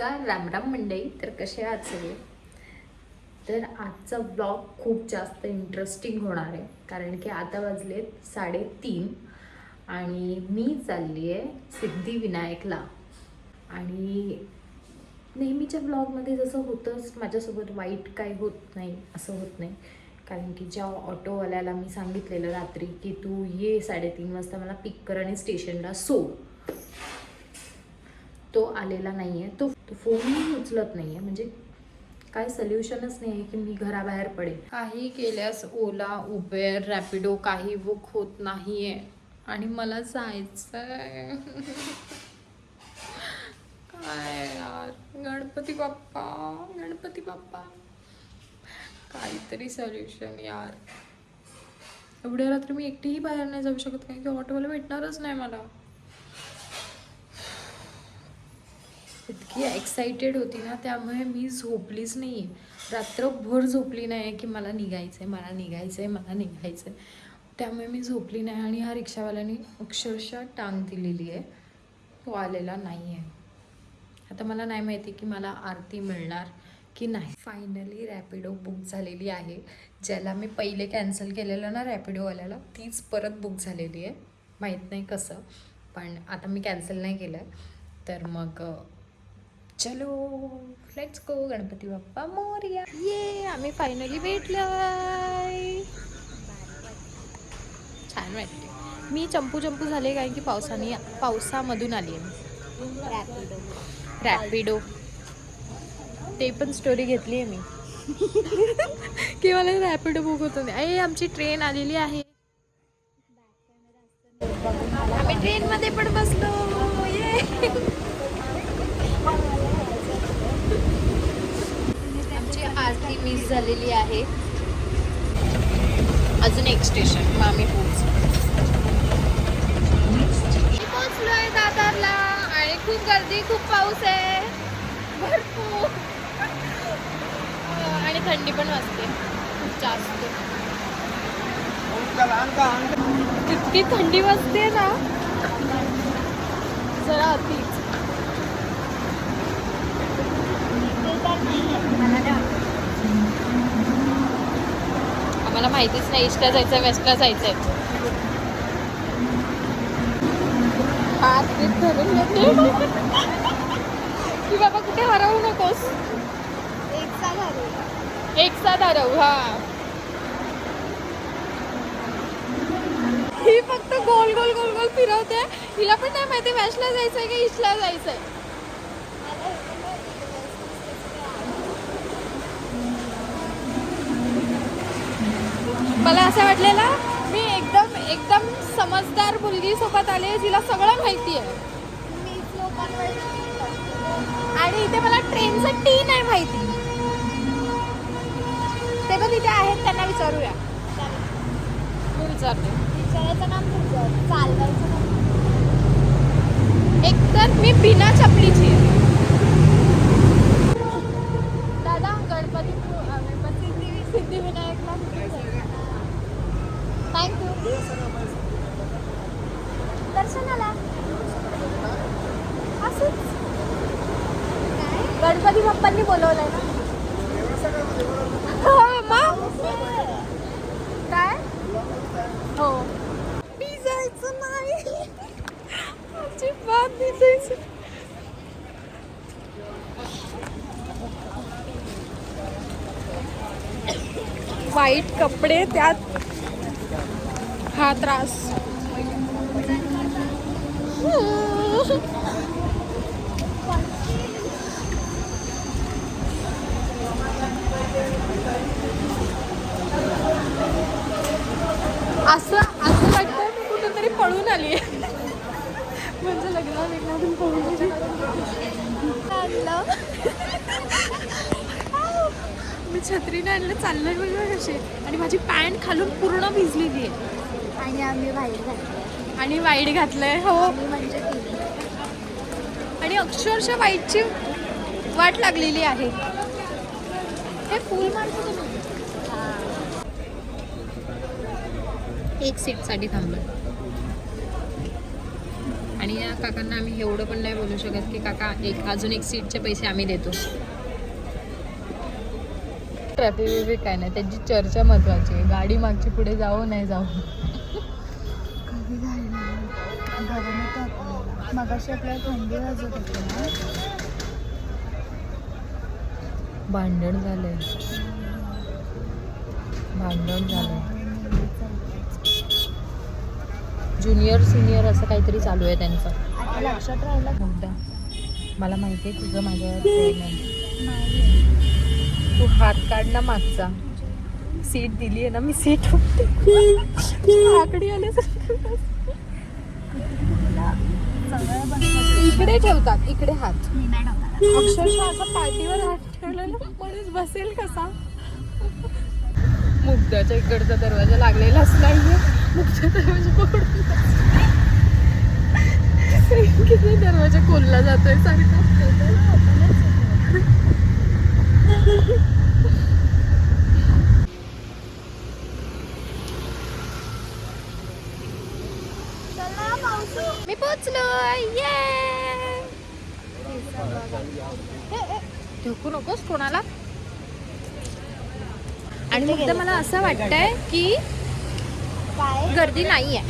नमस्कार, राम राम मंडळी. तर कसे आहात सगळे? तर आजचा ब्लॉग खूप जास्त इंटरेस्टिंग होणार आहे, कारण की आता वाजलेत 3:30 आणि मी चालली आहे सिद्धिविनायकला. आणि नेहमीच्या ब्लॉगमध्ये जसं होतंच माझ्यासोबत वाईट काही होत नाही, असं होत नाही. कारण की ज्या ऑटोवाल्याला मी सांगितलेलं रात्री की तू ये 3:30 वाजता मला पिक कर आणि स्टेशनला सोड, तो आलेला नाही आहे. तो फोनही उचलत नाही आहे. म्हणजे काय सोल्युशनच नाही आहे की मी घराबाहेर पडेल. काही केल्यास ओला, उबेर, रॅपिडो काही बुक होत नाही आहे आणि मला जायचं आहे. काय यार, गणपती बाप्पा, गणपती बाप्पा, काहीतरी सोल्युशन यार. एवढ्या रात्री मी एकटीही बाहेर नाही जाऊ शकत, कारण की ऑटोवाला भेटणारच नाही मला. इतकी एक्साइटेड होती ना, त्यामुळे मी झोपलीच नाही आहे. रात्रभर झोपली नाही आहे की मला निघायचं आहे, मला निघायचं आहे, मला निघायचं आहे. त्यामुळे मी झोपली नाही आणि ह्या रिक्षावाल्याने अक्षरशः टांग दिलेली आहे. तो आलेला नाही आहे. आता मला नाही माहिती की मला आरती मिळणार की नाही. फायनली रॅपिडो बुक झालेली आहे. ज्याला मी पहिले कॅन्सल केलेलं ना रॅपिडोवाल्याला, तीच परत बुक झालेली आहे. माहीत नाही कसं, पण आता मी कॅन्सल नाही केलं आहे. तर मग चलो लेट्स गो. गणपती बाप्पा मोरया. ये आम्ही फायनली भेटलोय. छान वाटते. मी चंपू झाले, कारण की पावसामधून आली आहे. रॅपिडो ते पण स्टोरी घेतली आहे मी. की मला रॅपिडो बुक होत नाही. अरे आमची ट्रेन आलेली आहे. आम्ही ट्रेन मध्ये पण बसलो. ये आमची आरती मिस झालेली आहे. अजून एक स्टेशन मग आम्ही पोहोचलोय दादरला. आणि खूप गर्दी, खूप पाऊस आहे भरपूर, आणि थंडी पण वाजते खूप जास्त. इतकी थंडी वाजते ना, जरा अतिच. आम्हाला माहितीच नाही ईस्टला जायचं वेस्टला जायचंय. हात बीत धरून येते की बाबा कुठे हरवू नकोस. एक साथ हरवू. हा, ही फक्त गोल गोल गोल गोल फिरवते. हिला पण नाही माहिती वेस्टला जायचंय की ईस्टला जायचंय. मला असं वाटलेलं मी एकदम समजदार मुलगी सोबत आले, जिला सगळं माहिती आहे. आणि इथे मला ट्रेनचं टी नाही माहिती. ते पण इथे आहेत, त्यांना विचारूया. मी विचारते. विचारायचं काम तुझं, चालवायचं. एकतर मी बिना चपलीची आहे. दादा गणपती सिद्धिविनायकला थँक्यू. दर्शनाला असंच गणपती बाप्पांनी बोलवलंय ना. हो मग काय. हो मी जायचं नाही अजिबात नाही जायचं. वाईट कपडे, त्यात हा त्रास. असं वाटतं मी कुठेतरी पळून आली आहे. म्हणजे लग्नातून पळून आणलं. मी छत्रीने आणलं, चाललं बघा कसे. आणि माझी पॅन्ट खालून पूर्ण भिजलेली आहे. आणि आम्ही वाईट घातलंय. हो, म्हणजे आणि अक्षरशः वाईटची वाट लागलेली आहे. हे फुल मारतो तुम्ही. एक सीटसाठी थांबलं आणि या काकांना आम्ही एवढं पण नाही बोलू शकत की काका अजून एक सीटचे पैसे आम्ही देतो. ट्रॅफिक बिफिक काय नाही, त्यांची चर्चा महत्वाची आहे. गाडी मागची पुढे जाऊ नाही जाऊ. कधी मगाशी आपल्याला थंडी वाजत होती ना. भांडण झालंय. ज्युनियर सिनियर असं काहीतरी चालू आहे त्यांचं. आता लक्षात राहिला मुद्दा मला माहिती आहे तुझं माझ्यावर प्रेम आहे. नाही. तू हात काढ ना मागचा. सीट दिली आहे ना मी, सीट आकडी आले. इकडे ठेवतात, इकडे हात. मी नाही ठेवणार. अक्षरशः असं पाठीवर हात ठेवला ना माणूस बसेल कसा. मुग्धाच्या इकडचा दरवाजा लागलेलाच नाहीये. मुग्धा दरवाजा पकडून किती दरवाजा खोलला जातोय सारखा. मी पोचलो. ढकू नकोस कोणाला. आणि मग मला असं वाटतंय की काय गर्दी नाहीये.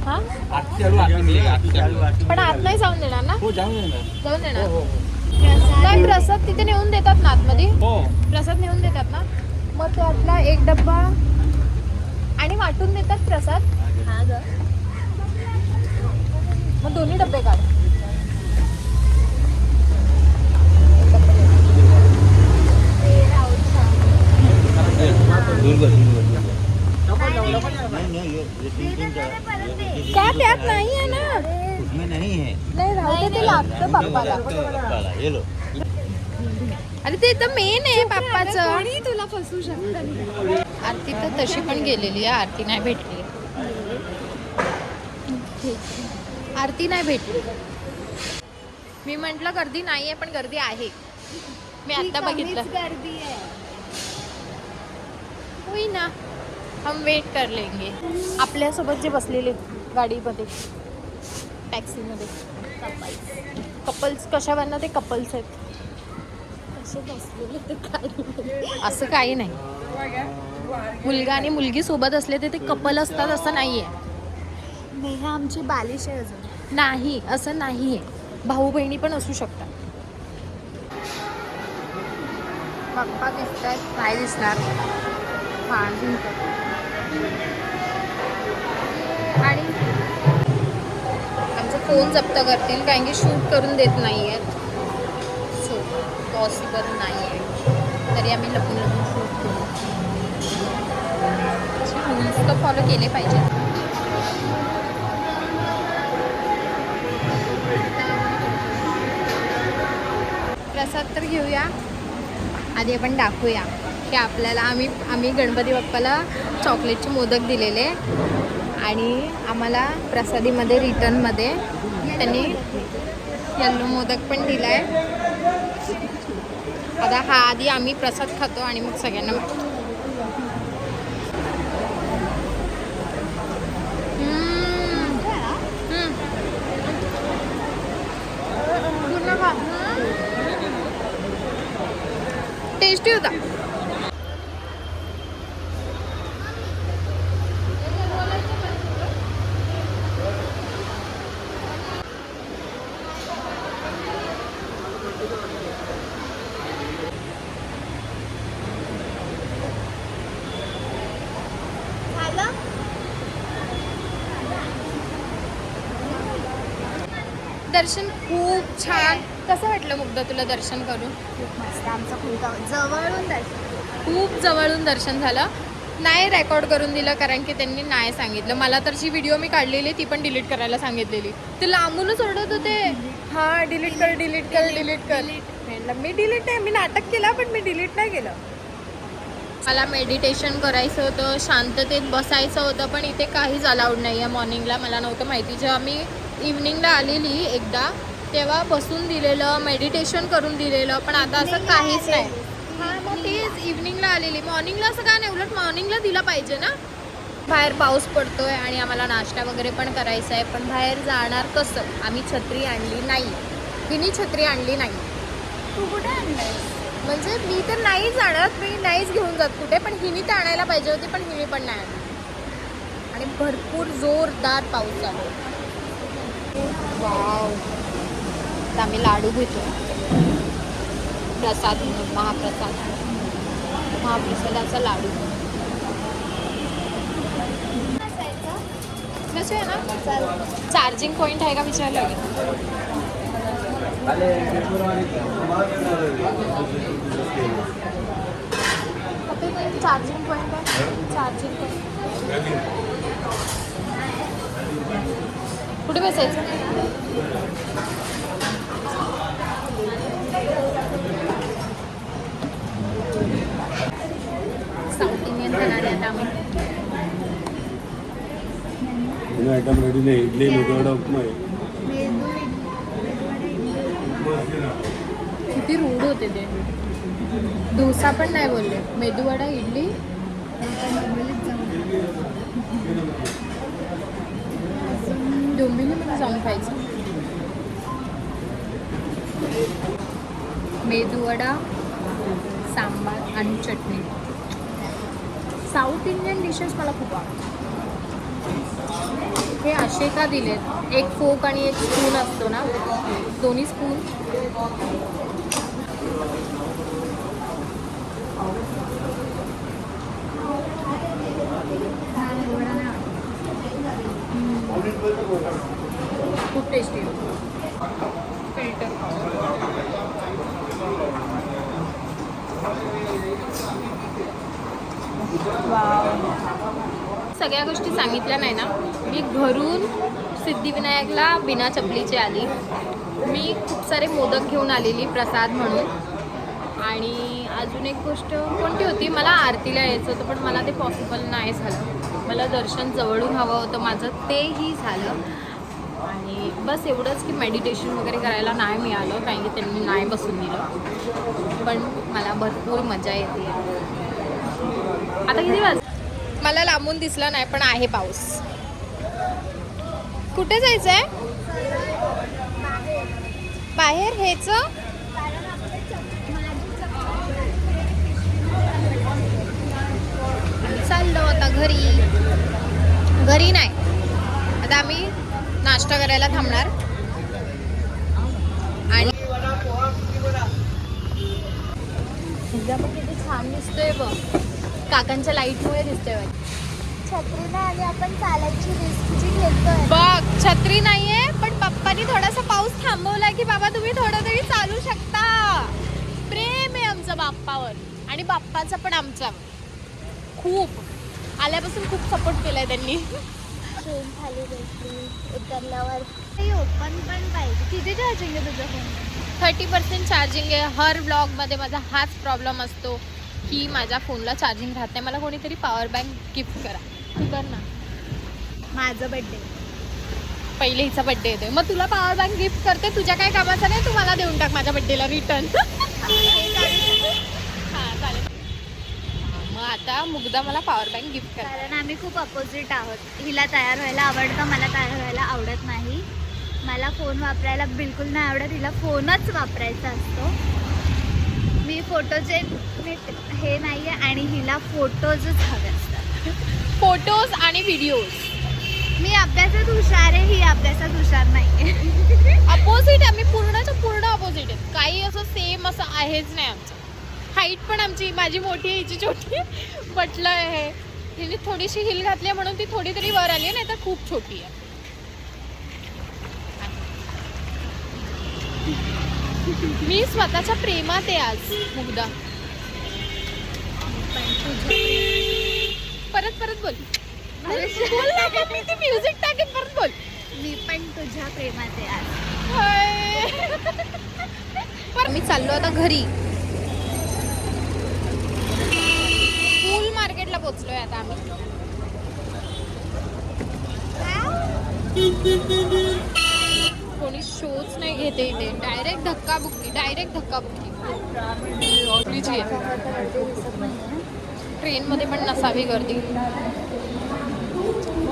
हा पण आत नाही जाऊन देणार ना. जाऊन देणार नाही. प्रसाद तिथे नेऊन देतात ना आतमध्ये. प्रसाद नेऊन देतात ना. मग त्यातला एक डब्बा आणि वाटून देतात प्रसाद. हा ग. मग दोन्ही डब्बे काढ. का त्यात नाही आहे ना. नाही राहू दे, ते लागतं बाप्पाला. अरे ते तर मेन आहे बाप्पाचं. तुला फसवू शकतं. आरती तर तशी पण गेलेली आहे. आरती नाही भेटली. आरती नाही भेटली. मी म्हंटल गर्दी नाहीये पण गर्दी आहे. मी आता बघितलं. गर्दी आहे. होई ना, हम वेट कर लेंगे. आपल्यासोबत जे बसलेले गाडीमध्ये टॅक्सीमध्ये कपल्स. कशावरनं ते कपल्स आहेत. कसे बसलेले ते काय. असं काही नाही. मुलगा आणि मुलगी सोबत असले तर ते कपल असतात असं नाहीये. नेहा आमची बालिश आहे अजून. नाही असं नाहीये. भाऊ बहिणी पण असू शकतात. बाप्पा दिसतात नाही दिसणार. आणि आमचा फोन जप्त करतील कारण की शूट करून देत नाही आहेत. सो पॉसिबल नाही आहे. तरी आम्ही लपून लपून शूट करू. रूल्स तर फॉलो केले पाहिजे. प्रसाद तर घेऊया. आधी आपण दाखवूया की आपल्याला आम्ही गणपती बाप्पाला चॉकलेटचे मोदक दिलेले आणि आम्हाला प्रसादीमध्ये रिटर्नमध्ये त्यांनी येल्लो मोदक पण दिला आहे. आता हा आधी आम्ही प्रसाद खातो आणि मग सगळ्यांना वाटतो. पूर्ण खा. टेस्टी होता. दर्शन खूप छान. कसं वाटलं मुग्धा तुला दर्शन करून? खूप मस्त. आमचं खूप जवळून दर्शन. खूप जवळून दर्शन झालं. नाही रेकॉर्ड करून दिलं कारण की त्यांनी नाही सांगितलं. मला तर जी व्हिडिओ मी काढलेली ती पण डिलीट करायला सांगितलेली. ते लांबूनच ओरडत होते, हां डिलीट कर डिलीट कर डिलीट कर. म्हटलं मी डिलीट नाही, मी नाटक केला पण मी डिलीट नाही केलं. मला मेडिटेशन करायचं होतं, शांततेत बसायचं होतं, पण इथे काहीच अलाउड नाही आहे. मॉर्निंगला मला नव्हतं माहिती. जेव्हा मी इव्हनिंगला आलेली एकदा तेव्हा बसून दिलेलं, मेडिटेशन करून दिलेलं, पण आता असं काहीच नाही. हा मग तेच इव्हनिंगला आलेली, मॉर्निंगला असं काय नाही, उलट मॉर्निंगला दिला पाहिजे ना. बाहेर पाऊस पडतोय आणि आम्हाला नाश्ता वगैरे पण करायचा आहे, पण बाहेर जाणार कसं? आम्ही छत्री आणली नाही, हिनी छत्री आणली नाही. तू कुठे आणलंयस? म्हणजे मी तर नाही जाणार, मी नाहीच घेऊन जात कुठे, पण हिनी तर आणायला पाहिजे होती, पण हिनी पण नाही आणली. आणि भरपूर जोरदार पाऊस चालू. वाव, आता आम्ही लाडू घेतो, प्रसाद म्हणून, महाप्रसादाचा लाडू. कसे आहे ना? चार्जिंग पॉईंट आहे का विचारलं लागेल. चार्जिंग पॉईंट आहे, चार्जिंग पॉईंट कुठे बसायचं? साऊथ इंडियन खाणार आहे आता आम्ही. आइटम रेडी नाही, इडली मेदूवडा उपमा आहे. किती रूढ होते ते. डोसा पण नाही बोलले, मेदूवडा, इडली. डोंबिवलीमध्ये जाऊन खायचं. मेदूवडा, सांबार आणि चटणी. साऊथ इंडियन डिशेस मला खूप आवडतात. हे असे का दिलेत? एक फोक आणि एक स्पून असतो ना, दोन्ही स्पून. खूप टेस्टी आहे. फिल्टर सगळ्या गोष्टी सांगितल्या नाही ना. मी घरून सिद्धिविनायकला बिना चपलीची आली. मी खूप सारे मोदक घेऊन आलेली प्रसाद म्हणून. आणि अजून एक गोष्ट कोणती होती, मला आरतीला यायचं होतं, पण मला ते पॉसिबल नाही झालं. मला दर्शन जवळून हवं होतं माझं, तेही झालं. आणि बस एवढंच की मेडिटेशन वगैरे करायला नाही मिळालं, कारण की त्यांनी नाही बसून दिलं. पण मला भरपूर मजा येते. आता किती वाजता? मला लांबून दिसला नाही, पण आहे पाऊस. कुठे जायचं आहे? बाहेर हेच चाललो आता घरी. घरी नाही, आता आम्ही नाश्ता करायला थांबणार. आणि किती छान दिसतोय बघ, काकांच्या लाईटमुळे दिसतोय बघ. छत्री नाही आणि आपण चालायची रिस्क जी घेतोय. बघ, छत्री नाहीये, पण पप्पानी थोडासा पाऊस थांबवलाय की बाबा तुम्ही थोडं तरी चालू शकता. प्रेम आहे आमचं बाप्पावर, आणि बाप्पाचं पण आमच्यावर खूप. आल्यापासून खूप सपोर्ट केलाय त्यांनी. ट्रेन खाली बसली, उतरल्यावर ते ओपन पण पाहिजे. किती चार्जिंग आहे तुझं फोन? 30% चार्जिंग आहे. हर ब्लॉगमध्ये माझा हाच प्रॉब्लेम असतो की माझ्या फोनला चार्जिंग राहत नाही. मला कोणीतरी पॉवर बँक गिफ्ट करा. तू कर ना. माझं बड्डे पहिले हिचा बड्डे येतोय, मग तुला पॉवर बँक गिफ्ट करते. तुझ्या काय कामाचं नाही, तू मला देऊन टाक माझ्या बड्डेला रिटर्न. हां चालेल. मग आता मुग्धा मला पॉवर बँक गिफ्ट करा. कारण आम्ही खूप अपोजिट आहोत. हिला तयार व्हायला आवडतं, मला तयार व्हायला आवडत नाही. मला फोन वापरायला बिलकुल नाही आवडत, हिला फोनच वापरायचा असतो. मी फोटोचे हे नाही आहे आणि हिला फोटोजच हवे असतात. फोटोज आणि व्हिडिओज. मी अभ्यासात हुशार आहे, ही अभ्यासात हुशार नाही आहे. अपोजिट आहे, आम्ही पूर्णच्या पूर्ण अपोजिट आहे. काही असं सेम असं आहेच नाही आमचं. हाईट पण आमची, माझी मोठी आहे, हिची छोटी पटलं आहे. हिने थोडीशी हिल घातली आहे म्हणून ती थोडी तरी वर आली आहे, नाही तर खूप छोटी आहे. मी स्वतःच्या प्रेमात आहे आज मुग्धा. परत परत बोल. बोल ना, मग मी ते म्युझिक टाकेन, परत बोल. मी पण तुझ्या प्रेमात आहे आज. मी चाललो आता घरी. फुल मार्केटला पोहोचलोय आता आम्ही. कोणी शोच नाही घेते इथे. डायरेक्ट धक्काबुक्की प्लीज घे. ट्रेनमध्ये पण नसावी गर्दी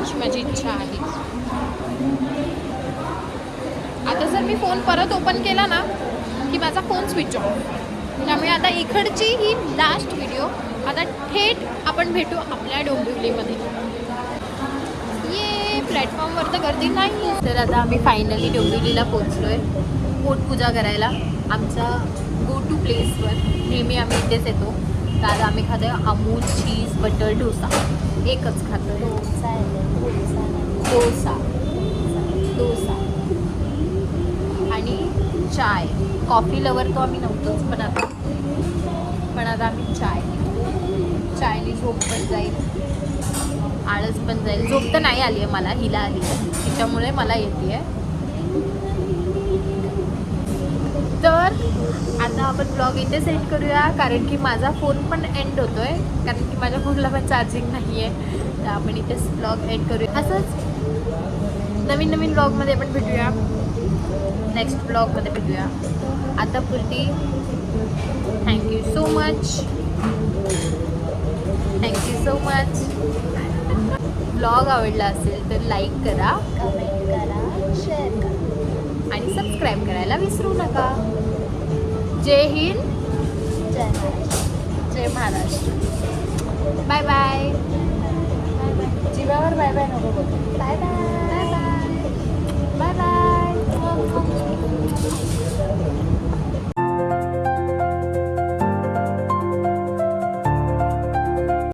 अशी माझी इच्छा आहे. आता जर मी फोन परत ओपन केला ना की माझा फोन स्विच ऑफ. त्यामुळे आता इकडची ही लास्ट व्हिडिओ. आता थेट आपण भेटू आपल्या डोंबिवलीमध्ये. ये प्लॅटफॉर्मवर तर गर्दी नाही. तर आता आम्ही फायनली डोंबिवलीला पोचलो आहे पोटपूजा करायला. आमच्या गो टू प्लेसवर नेहमी आम्ही इथेच येतो. तर आज आम्ही खातो आहे अमूल चीज बटर डोसा. एकच खातो आहे. डोसा आणि चाय. कॉफी लवर तो आम्ही नव्हतोच पण आता आम्ही चायनी झोप पण जाईल, आळस पण जाईल. झोप तर नाही आली आहे मला, हिला आली आहे तिच्यामुळे मला येते आहे. तर आता आपण ब्लॉग इथे सेंड करूया कारण की माझा फोन पण एंड होतो आहे. कारण की माझ्या फोनला पण चार्जिंग नाही आहे. तर आपण इथेच ब्लॉग एंड करूया. असंच नवीन ब्लॉगमध्ये आपण भेटूया. नेक्स्ट ब्लॉगमध्ये भेटूया. आता पुरती थँक्यू सो मच. ब्लॉग आवडला असेल तर लाईक करा, कमेंट करा, शेअर करा आणि सबस्क्राईब करायला विसरू नका. जय हिंद, जय महाराष्ट्र. Bye bye. जीवावर बाय बाय नको.